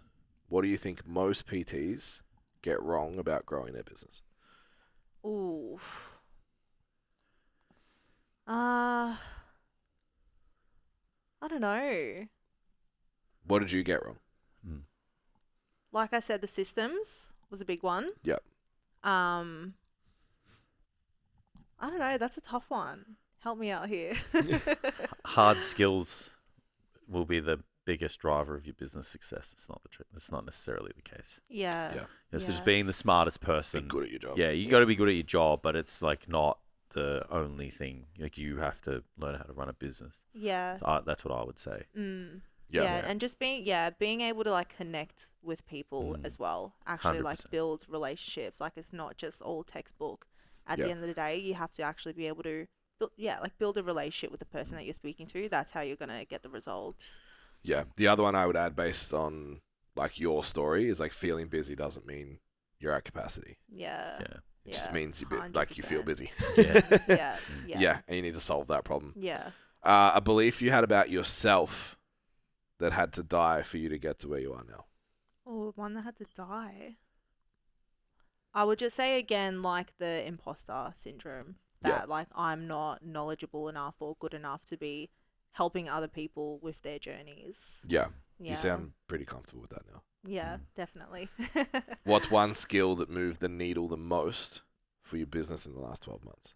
what do you think most PTs get wrong about growing their business? Ooh. I don't know. What did you get wrong? Like I said, the systems was a big one. Yep. I don't know. That's a tough one. Help me out here. Hard skills will be the biggest driver of your business success. It's not necessarily the case. Yeah. It's just being the smartest person. Be good at your job. Yeah, you got to be good at your job, but it's like not the only thing. Like, you have to learn how to run a business. Yeah. So that's what I would say. Yeah, and just being able to like connect with people as well. Actually, 100%. like build relationships. Like it's not just all textbook. At the end of the day, you have to actually be able to build a relationship with the person that you're speaking to. That's how you're gonna get the results. Yeah. The other one I would add based on like your story is like feeling busy doesn't mean you're at capacity. Yeah. It just means you you feel busy. Yeah. Yeah, and you need to solve that problem. Yeah. A belief you had about yourself that had to die for you to get to where you are now. Oh, one that had to die. I would just say again, like the imposter syndrome. That like I'm not knowledgeable enough or good enough to be helping other people with their journeys. Yeah. You sound pretty comfortable with that now. Yeah, definitely. What's one skill that moved the needle the most for your business in the last 12 months?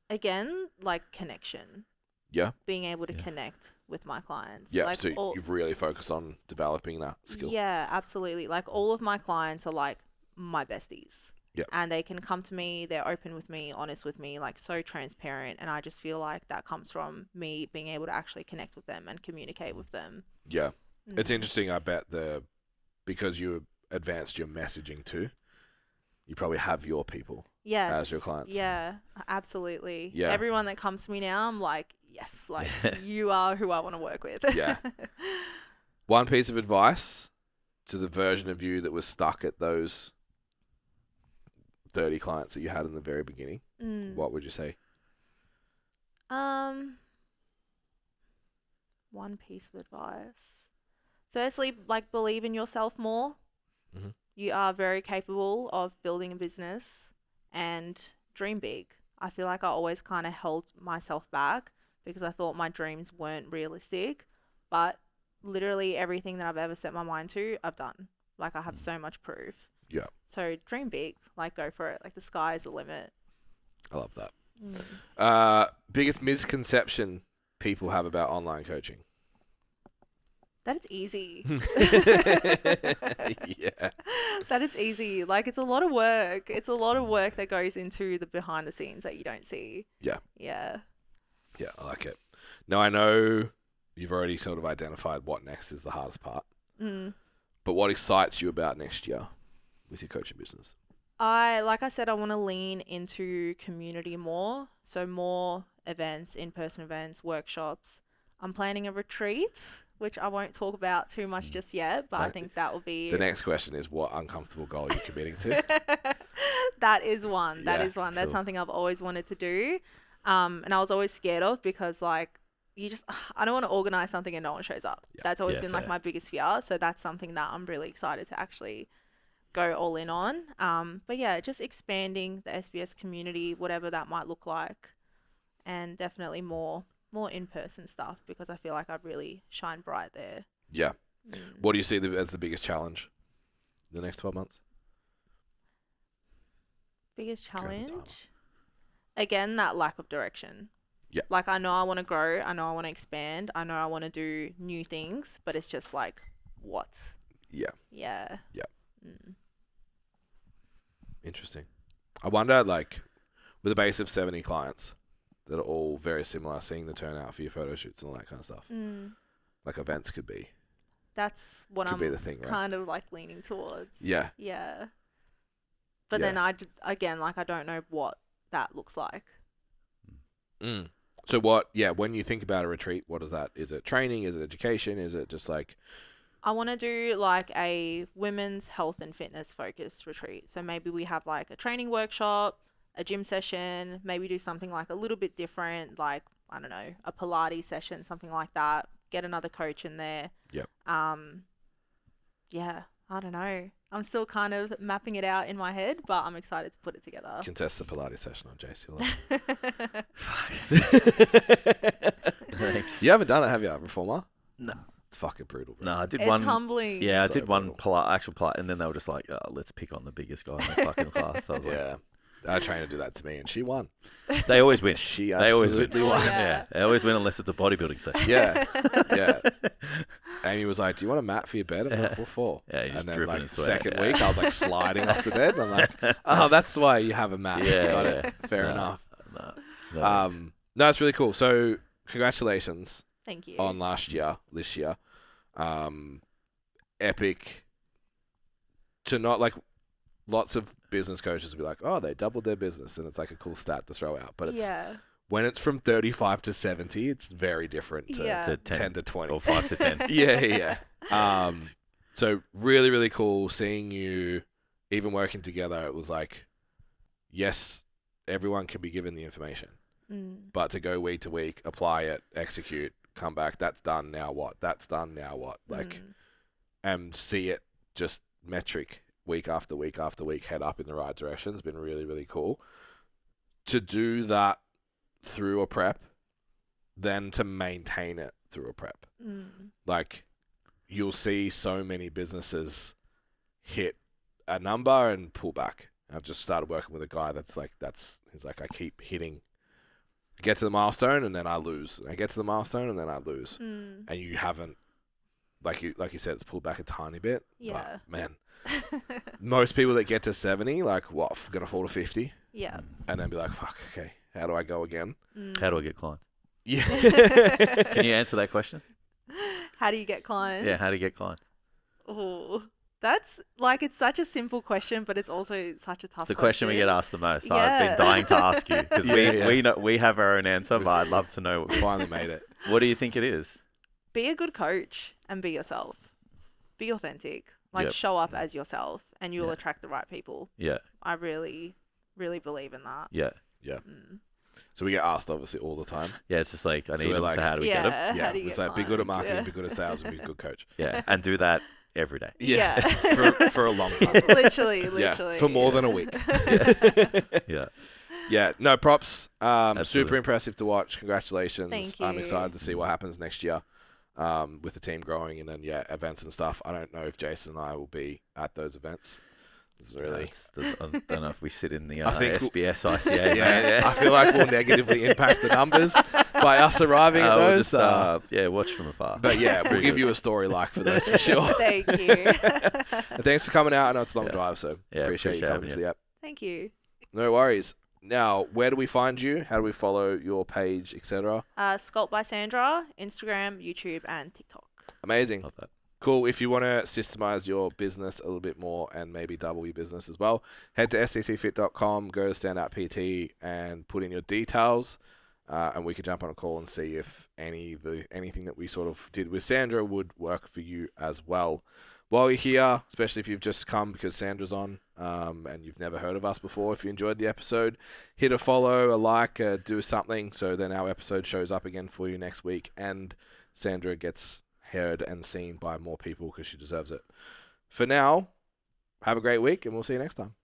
Again, like connection. Yeah. Being able to connect with my clients. Yeah, like so you've really focused on developing that skill. Yeah, absolutely. Like all of my clients are like my besties. Yeah. And they can come to me, they're open with me, honest with me, like so transparent. And I just feel like that comes from me being able to actually connect with them and communicate with them. Yeah. It's interesting, I bet, because you advanced your messaging too, you probably have your people as your clients. Yeah, absolutely. Yeah. Everyone that comes to me now, I'm like, yes, like you are who I want to work with. Yeah. One piece of advice to the version of you that was stuck at those 30 clients that you had in the very beginning, what would you say? One piece of advice. Firstly, like believe in yourself more. Mm-hmm. You are very capable of building a business and dream big. I feel like I always kind of held myself back because I thought my dreams weren't realistic, but literally everything that I've ever set my mind to, I've done. Like I have so much proof. Yeah. So dream big, like go for it. Like the sky is the limit. I love that. Biggest misconception people have about online coaching? That it's easy. Yeah. That it's easy. Like it's a lot of work. It's a lot of work that goes into the behind the scenes that you don't see. Yeah. Yeah. Yeah, I like it. Now, I know you've already sort of identified what next is the hardest part. But what excites you about next year with your coaching business? Like I said, I want to lean into community more. So more events, in-person events, workshops. I'm planning a retreat, which I won't talk about too much just yet, but I think that will be... The next question is what uncomfortable goal you're committing to? That is one. That is one. Cool. That's something I've always wanted to do. And I was always scared of because like I don't want to organize something and no one shows up. Yeah. That's always been like my biggest fear. So that's something that I'm really excited to actually go all in on. But yeah, just expanding the SBS community, whatever that might look like, and definitely more in-person stuff because I feel like I really shine bright there. Yeah. What do you see as the biggest challenge in the next 12 months? Biggest challenge? Again, that lack of direction. Yeah. Like I know I want to grow. I know I want to expand. I know I want to do new things, but it's just like, what? Yeah. Yeah. Yeah. Interesting. I wonder, like, with a base of 70 clients that are all very similar, seeing the turnout for your photo shoots and all that kind of stuff, like events could be. That's what could I'm be the thing, right? kind of like leaning towards. Yeah. Yeah. But then I don't know what that looks like. So when you think about a retreat, what is that? Is it training? Is it education? Is it just like... I want to do like a women's health and fitness focused retreat. So maybe we have like a training workshop, a gym session, maybe do something like a little bit different, like, I don't know, a Pilates session, something like that. Get another coach in there. Yep. Yeah, I don't know. I'm still kind of mapping it out in my head, but I'm excited to put it together. Contest the Pilates session on JC. Thanks. You haven't done it, have you, Reformer? No. It's fucking brutal, bro. No, I did it's one. Humbling. Yeah, I did one actual Pilates, and then they were just like, oh, let's pick on the biggest guy in the fucking class. So I was like, a trainer did that to me, and she won. They always win. She They always win. absolutely won. Yeah. They always win unless it's a bodybuilding session. Yeah. Amy was like, "Do you want a mat for your bed?" I'm like, "What for?" Yeah, you just and then dripping like in sweat. second week, I was like sliding off the bed. And I'm like, "Oh, that's why you have a mat." Got it. Fair enough. No, it's really cool. So congratulations Thank you. on this year. Epic. To not like, lots of business coaches will be like, "Oh, they doubled their business," and it's like a cool stat to throw out. But it's when it's from 35 to 70, it's very different to 10 to 20 or 5 to 10. Yeah. So really, really cool seeing you even working together. It was like, yes, everyone can be given the information, but to go week to week, apply it, execute, come back, that's done, now what? That's done, now what? Like, and see it just metric week after week after week, head up in the right direction has been really, really cool. To do that through a prep, then to maintain it through a prep. Like, you'll see so many businesses hit a number and pull back. I've just started working with a guy he's like, I keep hitting, I get to the milestone and then I lose. I get to the milestone and then I lose. And you haven't, like you said, it's pulled back a tiny bit. Yeah. But, man, most people that get to 70, like, what, gonna fall to 50? Yeah. And then be like, fuck, okay, how do I go again? How do I get clients? Yeah. Can you answer that question? How do you get clients? Yeah, how do you get clients? Oh, that's like, it's such a simple question, but it's also such a tough It's the question we get asked the most. I've Yeah. been dying to ask you because Yeah. we know we have our own answer, but I'd love to know. We finally made it. What do you think it is? Be a good coach and be yourself. Be authentic. Like, Yep. show up as yourself and you'll Yeah. attract the right people. Yeah, I really, really believe in that. yeah, So we get asked, obviously, all the time. yeah. It's just like I So need we're them. like- So how do we get them? Yeah, How do you it's get like, be good at clients? marketing, Yeah. be good at sales, and be a good coach. Yeah, and do that every day. Yeah. for a long time. Literally. Yeah, for more than a week. Yeah, Yeah, no, props. Absolutely. Super impressive to watch. Congratulations. Thank I'm you. excited to see what happens next year with the team growing and then, events and stuff. I don't know if Jason and I will be at those events. It's really... I don't know if we sit in the I think SBS ICA. Yeah, I feel like we'll negatively impact the numbers by us arriving at We'll those. just, watch from afar. But yeah, we'll Pretty give good. you a story like for those for sure. Thank you. And thanks for coming out. I know it's a long drive, so Yeah, appreciate you appreciate coming having for the app. Thank you. No worries. Now, where do we find you? How do we follow your page, etc.? Sculpt by Sandra, Instagram, YouTube, and TikTok. Amazing. Love that. Cool. If you want to systemize your business a little bit more and maybe double your business as well, head to stcfit.com, go to Standout PT and put in your details, and we can jump on a call and see if anything that we sort of did with Sandra would work for you as well. While you're here, especially if you've just come because Sandra's on and you've never heard of us before, if you enjoyed the episode, hit a follow, a like, do something so then our episode shows up again for you next week and Sandra gets heard and seen by more people because she deserves it. For now, have a great week and we'll see you next time.